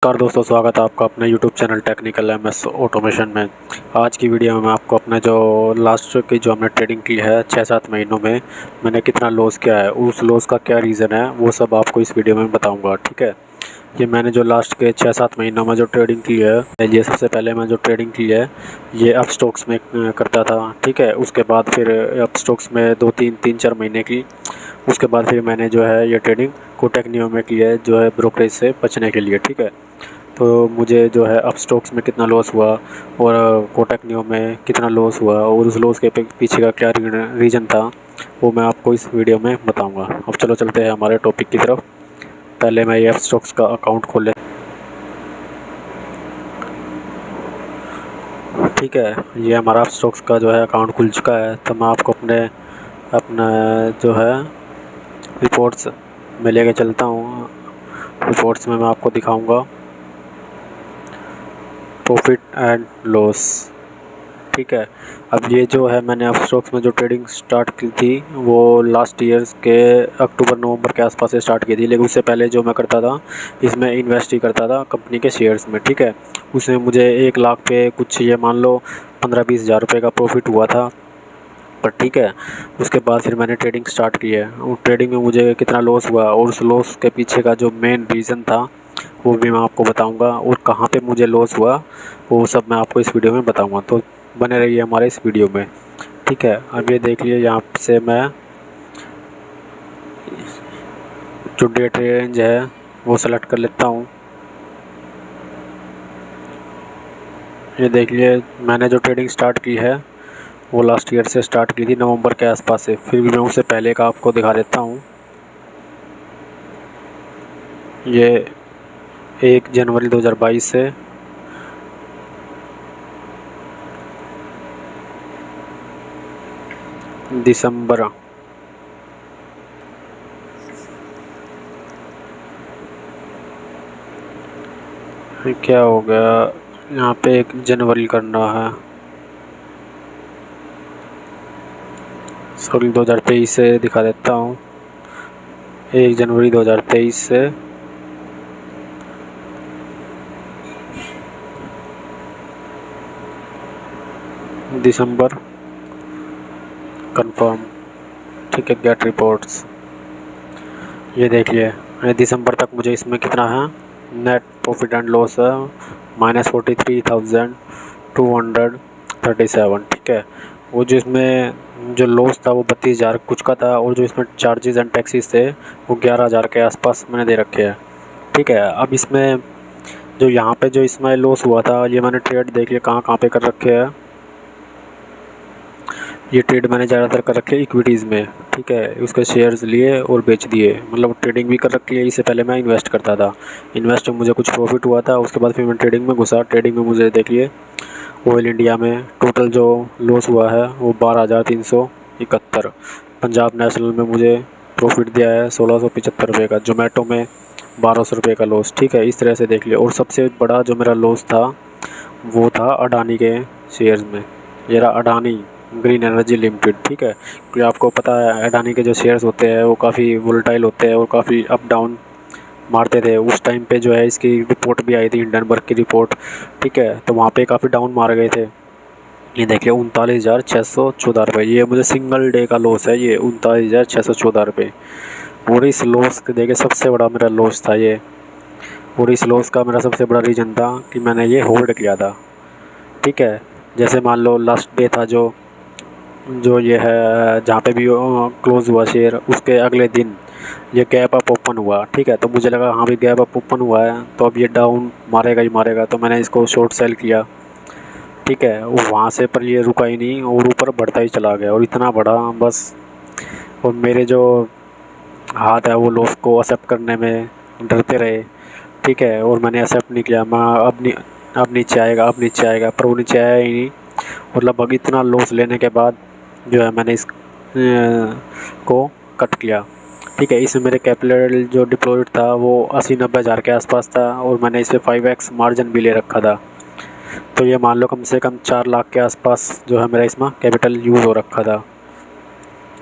नमस्कार दोस्तों, स्वागत है आपका अपने YouTube channel technical MS automation में। आज की वीडियो में मैं आपको अपने जो लास्ट की जो हमने ट्रेडिंग की है 6-7 महीनों में मैंने कितना लॉस किया है, उस लॉस का क्या रीज़न है, वो सब आपको इस वीडियो में बताऊंगा। ठीक है, ये मैंने जो लास्ट के 6-7 महीनों में जो ट्रेडिंग की है, ये सबसे पहले मैं जो ट्रेडिंग की है ये अप स्टॉक्स में करता था। ठीक है, उसके बाद फिर अप स्टॉक्स में 2-3-4 महीने की, उसके बाद फिर मैंने जो है ये ट्रेडिंग कोटक नियो में की है, जो है ब्रोकरेज से बचने के लिए। ठीक है, तो मुझे जो है अप स्टॉक्स में कितना लॉस हुआ और कोटक नियो में कितना लॉस हुआ और उस लॉस के पीछे का क्या रीज़न था, वो मैं आपको इस वीडियो में बताऊंगा। अब चलो चलते हैं हमारे टॉपिक की तरफ। पहले मैं ये अप स्टॉक्स का अकाउंट खोल ले। ठीक है, ये हमारा अप स्टॉक्स का जो है अकाउंट खुल चुका है। तो मैं आपको अपना जो है रिपोर्ट्स में लेके चलता हूँ। रिपोर्ट्स में मैं आपको दिखाऊंगा प्रॉफिट एंड लॉस। ठीक है, अब ये जो है मैंने अप स्टॉक्स में जो ट्रेडिंग स्टार्ट की थी वो लास्ट ईयर्स के अक्टूबर-नवंबर के आसपास से स्टार्ट की थी, लेकिन उससे पहले जो मैं करता था इसमें इन्वेस्ट ही करता था कंपनी के शेयर्स में। ठीक है, उसमें मुझे 1 लाख पे कुछ ये मान लो 15-20 हज़ार रुपये का प्रॉफिट हुआ था। पर ठीक है, उसके बाद फिर मैंने ट्रेडिंग स्टार्ट की है और ट्रेडिंग में मुझे कितना लॉस हुआ और उस लॉस के पीछे का जो मेन रीज़न था वो भी मैं आपको बताऊंगा, और कहाँ पे मुझे लॉस हुआ वो सब मैं आपको इस वीडियो में बताऊंगा। तो बने रहिए हमारे इस वीडियो में। ठीक है, अब ये देख लिए, यहाँ से मैं जो डेट रेंज है वो सेलेक्ट कर लेता हूँ। ये देख लिए, मैंने जो ट्रेडिंग स्टार्ट की है वो लास्ट ईयर से स्टार्ट की थी, नवंबर के आसपास से। फिर भी मैं उससे पहले का आपको दिखा देता हूँ। ये 1 जनवरी 2022 से दिसंबर, क्या हो गया यहाँ पे, 1 जनवरी करना है, सॉरी 2023 से दिखा देता हूँ। 1 जनवरी 2023 से दिसंबर कंफर्म। ठीक है, गेट रिपोर्ट्स। ये देख लिए, दिसंबर तक मुझे इसमें कितना है, नेट प्रॉफिट एंड लॉस है -43,237। ठीक है, वो जो इसमें जो लॉस था वो 32,000 कुछ का था, और जो इसमें चार्जेस एंड टैक्सेस थे वो 11,000 के आसपास मैंने दे रखे हैं। ठीक है, अब इसमें जो यहाँ पे जो इसमें लॉस हुआ था, ये मैंने ट्रेड देख लिया कहाँ कहाँ पे कर रखे हैं। ये ट्रेड मैंने ज़्यादातर कर रखे इक्विटीज़ में। ठीक है, उसके शेयर्स लिए और बेच दिए, मतलब ट्रेडिंग भी कर रखी है। इससे पहले मैं इन्वेस्ट करता था, इन्वेस्ट में मुझे कुछ प्रॉफिट हुआ था, उसके बाद फिर मैं ट्रेडिंग में घुसा। ट्रेडिंग में मुझे देखिए ऑयल इंडिया में टोटल जो लॉस हुआ है वो 12,371। पंजाब नेशनल में मुझे प्रॉफिट दिया है 1675 रुपये का। जोमेटो में 1200 रुपये का लॉस। ठीक है, इस तरह से देख लिया। और सबसे बड़ा जो मेरा लॉस था वो था अडानी के शेयर्स में। ये रहा अडानी ग्रीन एनर्जी लिमिटेड। ठीक है, क्योंकि आपको पता है अडानी के जो शेयर्स होते हैं वो काफ़ी वोलेटाइल होते हैं और काफ़ी अप डाउन मारते थे। उस टाइम पे जो है इसकी रिपोर्ट भी आई थी, हिंडनबर्ग की रिपोर्ट। ठीक है, तो वहाँ पे काफ़ी डाउन मार गए थे। ये देखिए 39,614 रुपये, ये मुझे सिंगल डे का लॉस है, ये 39,614 रुपये। और इस लॉस के देखिए सबसे बड़ा मेरा लॉस था ये, और इस लॉस का मेरा सबसे बड़ा रीज़न था कि मैंने ये होल्ड किया था। ठीक है, जैसे मान लो लास्ट डे था जो जो ये है, जहाँ पे भी क्लोज़ हुआ शेयर, उसके अगले दिन ये गैप अप ओपन हुआ। ठीक है, तो मुझे लगा हाँ भी गैप अप ओपन हुआ है तो अब ये डाउन मारेगा ही मारेगा, तो मैंने इसको शॉर्ट सेल किया। ठीक है, वहाँ से पर ये रुका ही नहीं और ऊपर बढ़ता ही चला गया, और इतना बढ़ा बस। और मेरे जो हाथ है वो लॉस को एक्सेप्ट करने में डरते रहे। ठीक है, और मैंने एक्सेप्ट नहीं किया। मैं अब नीचे आएगा, अब नीचे आएगा, पर वो नीचे आया ही नहीं। और लगभग इतना लॉस लेने के बाद जो है मैंने इस को कट किया। ठीक है, इसमें मेरे कैपिटल जो डिप्लॉयड था वो 80-90 हज़ार के आसपास था, और मैंने इसे 5x मार्जिन भी ले रखा था। तो ये मान लो कम से कम 4 लाख के आसपास जो है मेरा इसमें कैपिटल यूज़ हो रखा था।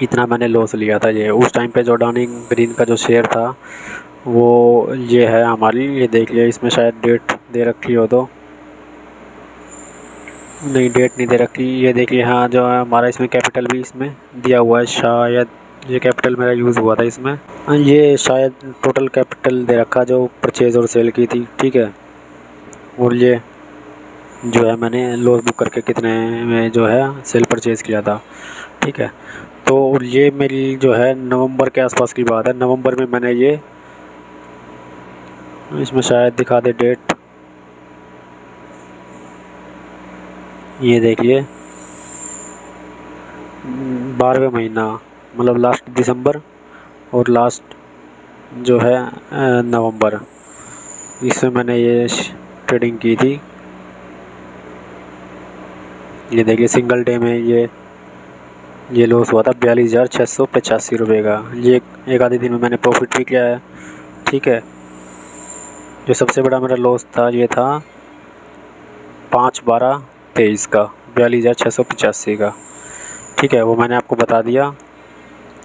इतना मैंने लॉस लिया था ये उस टाइम पे। जो अडानी ग्रीन का जो शेयर था वो ये है हमारी, ये देख लिया, इसमें शायद डेट दे रखी हो तो नहीं, डेट नहीं दे रखी, ये देखिए। हाँ, जो है हमारा इसमें कैपिटल भी इसमें दिया हुआ है शायद, ये कैपिटल मेरा यूज़ हुआ था इसमें। हाँ, ये शायद टोटल कैपिटल दे रखा जो परचेज़ और सेल की थी, ठीक है। और ये जो है मैंने लॉस बुक करके कितने में जो है सेल परचेज़ किया था, ठीक है। तो और ये मेरी जो है नवंबर के आसपास की बात है। नवंबर में मैंने ये, इसमें शायद दिखा दे डेट, ये देखिए 12वें महीना, मतलब लास्ट दिसंबर और लास्ट जो है नवंबर, इसमें मैंने ये ट्रेडिंग की थी। ये देखिए सिंगल डे में ये लॉस हुआ था 42,685 रुपये का। ये एक आधे दिन में मैंने प्रॉफिट भी किया है, ठीक है। जो सबसे बड़ा मेरा लॉस था ये था 5/12/23 का, 42,685 का, ठीक है। वो मैंने आपको बता दिया।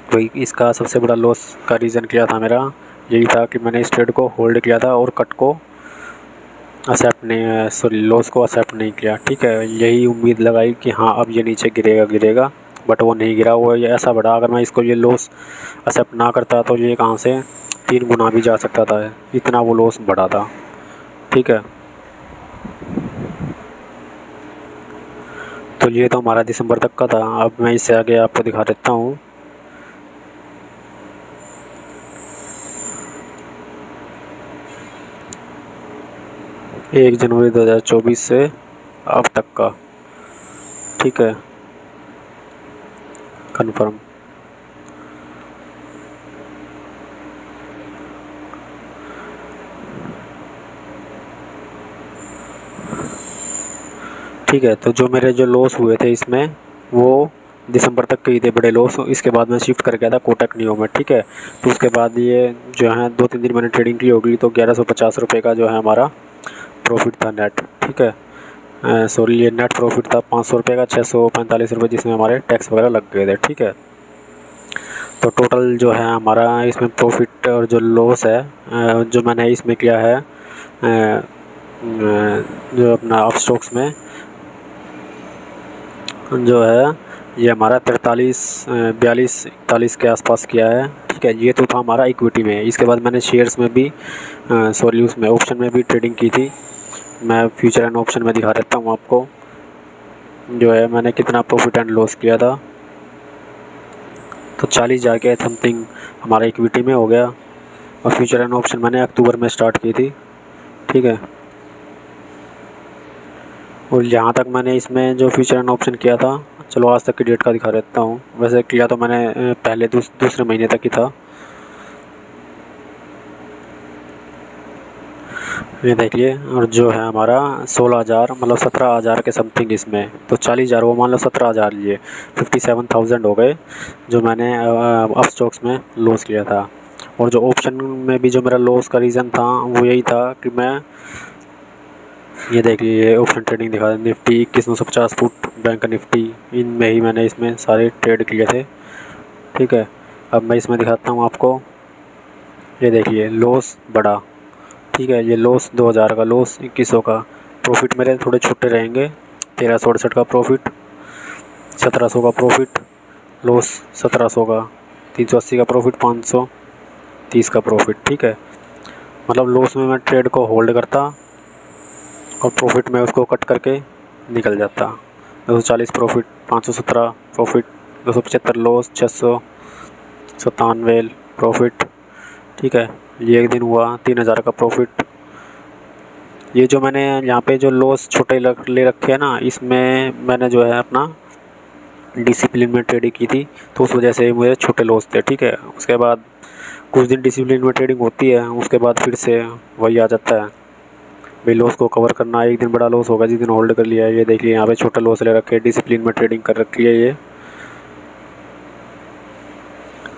वही इसका सबसे बड़ा लॉस का रीज़न क्या था मेरा, यही था कि मैंने इस ट्रेड को होल्ड किया था और कट को एक्सेप्ट नहीं, सॉरी लॉस को एक्सेप्ट नहीं किया, ठीक है। यही उम्मीद लगाई कि हाँ अब ये नीचे गिरेगा, बट वो नहीं गिरा, वो ये ऐसा बढ़ा। अगर मैं इसको ये लॉस एक्सेप्ट ना करता तो ये कहाँ से 3 गुना भी जा सकता था, इतना वो लॉस बढ़ा था, ठीक है। तो ये तो हमारा दिसंबर तक का था। अब मैं इससे आगे आपको दिखा देता हूँ। एक जनवरी 2024 से अब तक का, ठीक है, कन्फर्म। ठीक है, तो जो मेरे जो लॉस हुए थे इसमें वो दिसंबर तक के ही थे बड़े लॉस। इसके बाद मैं शिफ्ट कर गया था कोटक नियो में, ठीक है। तो उसके बाद ये जो है 2-3 दिन मैंने ट्रेडिंग की होगी, तो 1150 रुपये का जो है हमारा प्रॉफिट था नेट, ठीक है। सॉरी, ये नेट प्रॉफिट था 500 रुपये का, 645 रुपये जिसमें हमारे टैक्स वगैरह लग गए थे, ठीक है। तो टोटल जो है हमारा इसमें प्रॉफिट और जो लॉस है जो मैंने इसमें किया है जो अपना ऑफ स्टॉक्स में जो है ये हमारा 42-41 के आसपास किया है, ठीक है। ये तो था हमारा इक्विटी में। इसके बाद मैंने शेयर्स में भी सॉरी उसमें ऑप्शन में भी ट्रेडिंग की थी। मैं फ्यूचर एंड ऑप्शन में दिखा देता हूँ आपको, जो है मैंने कितना प्रॉफिट एंड लॉस किया था। तो 40,000 के समथिंग हमारा इक्विटी में हो गया, और फ्यूचर एंड ऑप्शन मैंने अक्टूबर में स्टार्ट की थी, ठीक है। और जहाँ तक मैंने इसमें जो फ्यूचर एंड ऑप्शन किया था, चलो आज तक की डेट का दिखा देता हूँ। वैसे किया तो मैंने पहले दूसरे महीने तक ही था। ये देखिए, और जो है हमारा 16,000 मतलब 17,000 के समथिंग इसमें, तो 40,000 वो मान लो 17,000 लिए 57,000 हो गए जो मैंने अप स्टॉक्स में लॉस किया था। और जो ऑप्शन में भी जो मेरा लॉस का रीज़न था वो यही था कि मैं, ये देखिए ये ऑप्शन ट्रेडिंग दिखा दे, निफ्टी 2150 फुट, बैंक निफ्टी, इनमें ही मैंने इसमें सारे ट्रेड किए थे, ठीक है। अब मैं इसमें दिखाता हूँ आपको। ये देखिए लॉस बढ़ा, ठीक है। ये लॉस 2,000 का, लॉस 2100 का, प्रॉफिट मेरे थोड़े छोटे रहेंगे, 1368 का प्रॉफिट, 1700 का प्रॉफिट, लॉस 1700 का, 380 का प्रॉफिट, 530 का प्रॉफिट, ठीक है। मतलब लॉस में मैं ट्रेड को होल्ड करता और प्रॉफिट में उसको कट करके निकल जाता। 240 प्रॉफिट, 517 प्रॉफिट, 275 लॉस, 697 प्रॉफिट, ठीक है। ये एक दिन हुआ 3,000 का प्रॉफिट। ये जो मैंने यहाँ पे जो लॉस छोटे ले रखे हैं ना, इसमें मैंने जो है अपना डिसिप्लिन में ट्रेडिंग की थी, तो उस वजह से मेरे छोटे लॉस थे, ठीक है। उसके बाद कुछ दिन डिसिप्लिन में ट्रेडिंग होती है, उसके बाद फिर से वही आ जाता है भाई लॉस को कवर करना। एक दिन बड़ा लॉस होगा जिस दिन होल्ड कर लिया है। ये देखिए यहाँ पे छोटा लॉस ले रखे, डिसिप्लिन में ट्रेडिंग कर रखी है ये,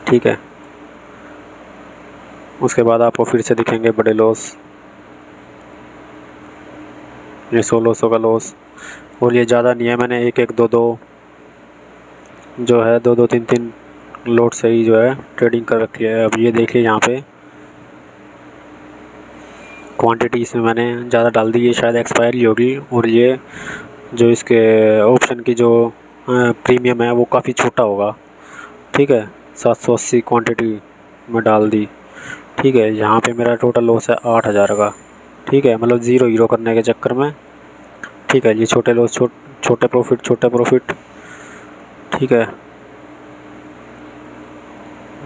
ठीक है। उसके बाद आपको फिर से दिखेंगे बड़े लॉस, ये 1600 का लॉस। और ये ज़्यादा नहीं है, मैंने एक एक दो दो जो है 2-2 3-3 लोड से ही जो है ट्रेडिंग कर रखी है। अब ये देखिए यहाँ पे क्वांटिटी इसमें मैंने ज़्यादा डाल दी, ये शायद एक्सपायरी होगी। और ये जो इसके ऑप्शन की जो प्रीमियम है वो काफ़ी छोटा होगा। ठीक है, 780 क्वांटिटी में डाल दी। ठीक है, यहाँ पे मेरा टोटल लॉस है 8,000 का। ठीक है, मतलब ज़ीरो हीरो करने के चक्कर में। ठीक है, ये छोटे लॉस छोटे प्रॉफिट। ठीक है,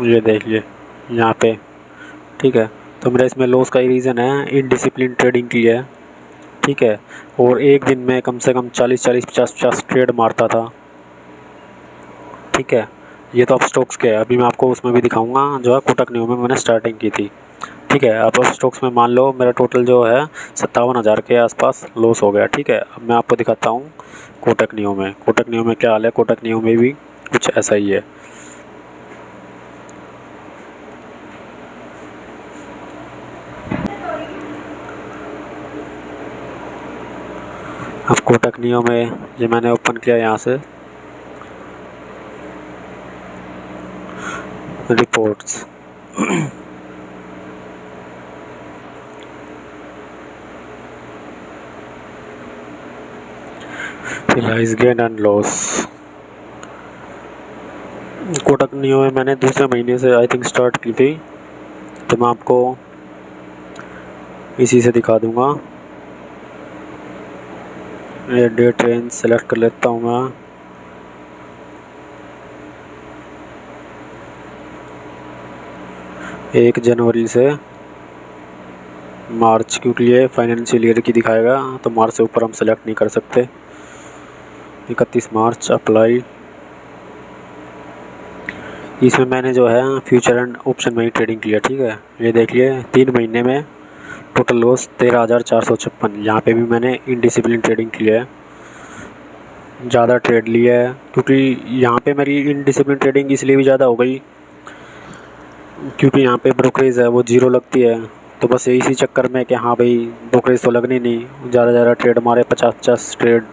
ये देखिए यहाँ पे। ठीक है, तो मेरा इसमें लॉस का ही रीज़न है इनडिसिप्लिन ट्रेडिंग की है। ठीक है, और एक दिन में कम से कम 40-40, 50-50 ट्रेड मारता था। ठीक है, ये तो अब स्टॉक्स के है। अभी मैं आपको उसमें भी दिखाऊंगा जो है कोटक न्यू में मैंने स्टार्टिंग की थी। ठीक है, अब स्टॉक्स में मान लो मेरा टोटल जो है 57,000 के आसपास लॉस हो गया। ठीक है, अब मैं आपको दिखाता हूँ कोटक न्यू में। कोटक न्यू में क्या हाल है, कोटक न्यू में भी कुछ ऐसा ही है। अब कोटक नियो में ये मैंने ओपन किया यहाँ से reports. Realise gain and loss. Kotak Neo में मैंने दूसरे महीने से आई थिंक स्टार्ट की थी, तो मैं आपको इसी से दिखा दूंगा। ये डेट रेंज सेलेक्ट कर लेता हूँ मैं। एक जनवरी से मार्च, क्योंकि ये फाइनेंशियल ईयर की दिखाएगा तो मार्च से ऊपर हम सेलेक्ट नहीं कर सकते। 31 मार्च अप्लाई। इसमें मैंने जो है फ्यूचर एंड ऑप्शन में ही ट्रेडिंग किया। ठीक है, ये देखिए 3 महीने में टोटल लॉस 13,456। यहाँ पे भी मैंने इनडिसिप्लिन ट्रेडिंग किया है, ज़्यादा ट्रेड लिया है। क्योंकि यहाँ पे मेरी इनडिसिप्लिन ट्रेडिंग इसलिए भी ज़्यादा हो गई क्योंकि यहाँ पे ब्रोकरेज है वो ज़ीरो लगती है। तो बस इसी चक्कर में कि हाँ भाई ब्रोकरेज तो लगनी नहीं, ज़्यादा ट्रेड मारे, 50-50 ट्रेड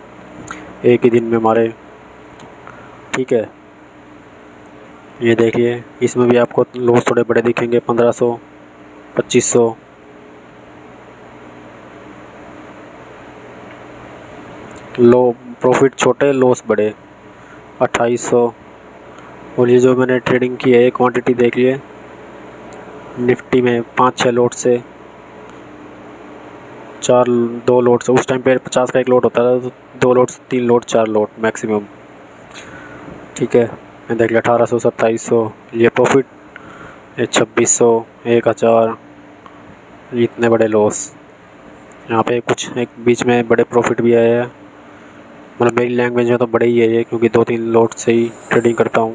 एक ही दिन में मारे। ठीक है, ये देखिए इसमें भी आपको लॉस थोड़े बड़े दिखेंगे, 1500, 2500। लो प्रॉफिट छोटे, लॉस बड़े, 2800। और ये जो मैंने ट्रेडिंग की है क्वांटिटी देख लिए, निफ्टी में 5-6 लोट से 2 लोट से। उस टाइम पे 50 का एक लोट होता था, तो 2 लोट, 3 लोट, 4 लोट मैक्सिमम। ठीक है, मैं देख लिया 1800, 2700 ये प्रॉफिट, ये 2600, 1000, इतने बड़े लॉस। यहाँ पे कुछ एक बीच में बड़े प्रॉफिट भी आए हैं, मतलब मेरी लैंग्वेज में तो बड़े ही है ये, क्योंकि 2-3 लोट से ही ट्रेडिंग करता हूँ।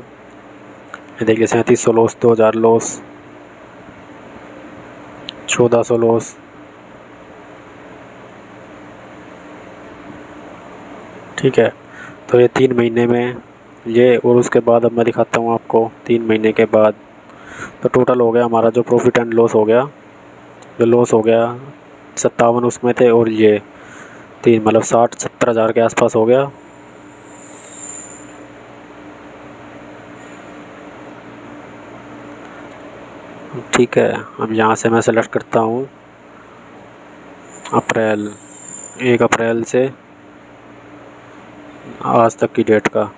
ये देखिए 3700 लॉस, 2000 लॉस, 1400 लॉस। ठीक है, तो ये 3 महीने में ये, और उसके बाद अब मैं दिखाता हूँ आपको 3 महीने के बाद। तो टोटल हो गया हमारा जो प्रॉफिट एंड लॉस हो गया, जो लॉस हो गया 57 उसमें थे, और ये 3 मतलब 60-70 हज़ार के आसपास हो गया। ठीक है, अब यहाँ से मैं सेलेक्ट करता हूँ अप्रैल, 1 अप्रैल से आज तक की डेट का।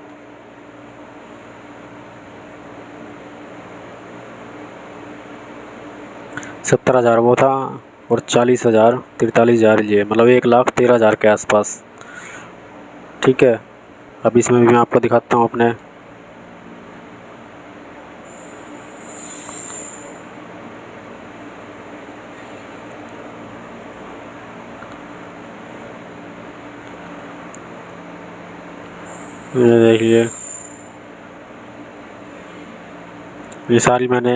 सत्तर हज़ार वो था, और 40,000, 43,000 ये, मतलब 1,13,000 के आसपास। ठीक है, अब इसमें भी मैं आपको दिखाता हूँ अपने। ये देखिए ये सारी मैंने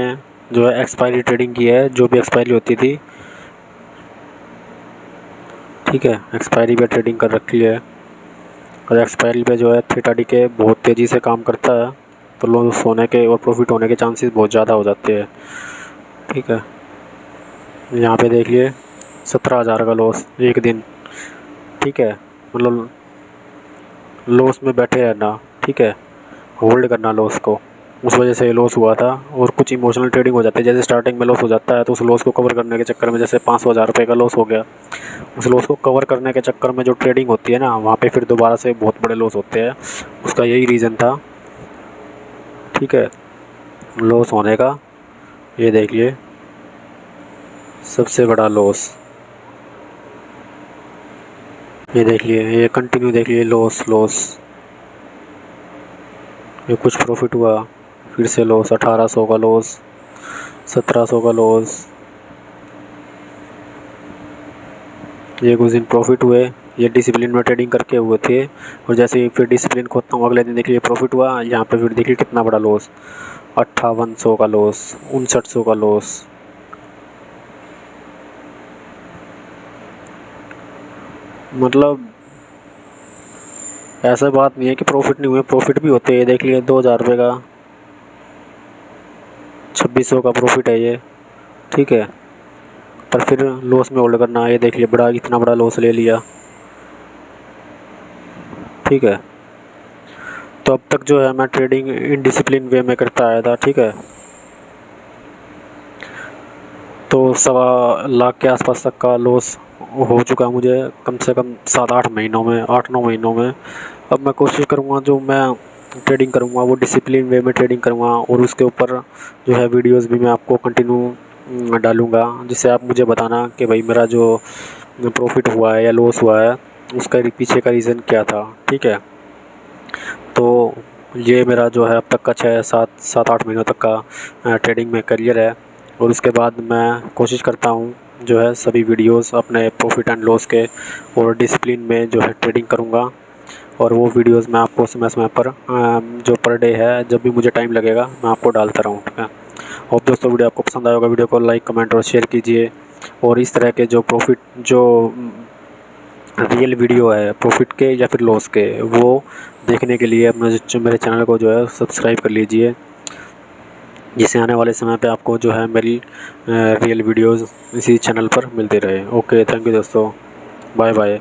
जो है एक्सपायरी ट्रेडिंग की है, जो भी एक्सपायरी होती थी। ठीक है, एक्सपायरी पे ट्रेडिंग कर रखी है, और एक्सपायरी पे जो है थीटा डी के बहुत तेज़ी से काम करता है, तो लॉस होने के और प्रॉफिट होने के चांसेस बहुत ज़्यादा हो जाते हैं। ठीक है, यहाँ पे देखिए 17,000 का लॉस एक दिन। ठीक है, मतलब लॉस में बैठे रहना। ठीक है, होल्ड करना लॉस को। उस वजह से लॉस हुआ था। और कुछ इमोशनल ट्रेडिंग हो जाती है, जैसे स्टार्टिंग में लॉस हो जाता है तो उस लॉस को कवर करने के चक्कर में, जैसे 500,000 रुपये का लॉस हो गया, उस लॉस को कवर करने के चक्कर में जो ट्रेडिंग होती है ना, वहाँ पे फिर दोबारा से बहुत बड़े लॉस होते हैं। उसका यही रीज़न था, ठीक है, लॉस होने का। ये देखिए सबसे बड़ा लॉस, ये देख लिए, ये कंटिन्यू देख लिए, लॉस लॉस। ये कुछ प्रॉफिट हुआ, फिर से लॉस, 1800 का लॉस, 1700 का लॉस। ये कुछ दिन प्रॉफिट हुए, ये डिसिप्लिन में ट्रेडिंग करके हुए थे। और जैसे ही फिर डिसिप्लिन खोता हूँ, अगले दिन देखिए प्रॉफिट हुआ, यहाँ पे फिर देखिए कितना बड़ा लॉस, 5800 का लॉस, 5900 का लॉस। मतलब ऐसा बात नहीं है कि प्रॉफिट नहीं हुए, प्रॉफिट भी होते हैं। देख लिए 2000 रुपये का 2600 का प्रॉफिट है ये, ठीक है, पर फिर लॉस में होल्ड करना। ये देख लिए बड़ा, इतना बड़ा लॉस ले लिया, ठीक है। तो अब तक जो है मैं ट्रेडिंग इनडिसिप्लिन वे में करता आया था, ठीक है। तो 1.25 लाख के आसपास तक का लॉस हो चुका है मुझे, कम से कम 7-8 महीनों में, 8-9 महीनों में। अब मैं कोशिश करूँगा जो मैं ट्रेडिंग करूँगा वो डिसिप्लिन वे में ट्रेडिंग करूँगा, और उसके ऊपर जो है वीडियोस भी मैं आपको कंटिन्यू डालूँगा, जिससे आप मुझे बताना कि भाई मेरा जो प्रॉफिट हुआ है या लॉस हुआ है उसका पीछे का रीज़न क्या था, ठीक है। तो ये मेरा जो है अब तक का 6-7-8 महीनों तक का ट्रेडिंग में करियर है। और उसके बाद मैं कोशिश करता हूँ जो है सभी वीडियोस अपने प्रॉफिट एंड लॉस के और डिसिप्लिन में जो है ट्रेडिंग करूँगा। और वो वीडियोस मैं आपको समय समय पर जो पर डे है, जब भी मुझे टाइम लगेगा मैं आपको डालता रहूँ, ठीक है। और दोस्तों वीडियो आपको पसंद आया होगा, वीडियो को लाइक, कमेंट और शेयर कीजिए। और इस तरह के जो प्रॉफिट, जो रियल वीडियो है प्रॉफिट के या फिर लॉस के, वो देखने के लिए अपना जो मेरे चैनल को जो है सब्सक्राइब कर लीजिए, जिससे आने वाले समय पे आपको जो है मेरी रियल वीडियोस इसी चैनल पर मिलते रहे। ओके, थैंक यू दोस्तों, बाय बाय।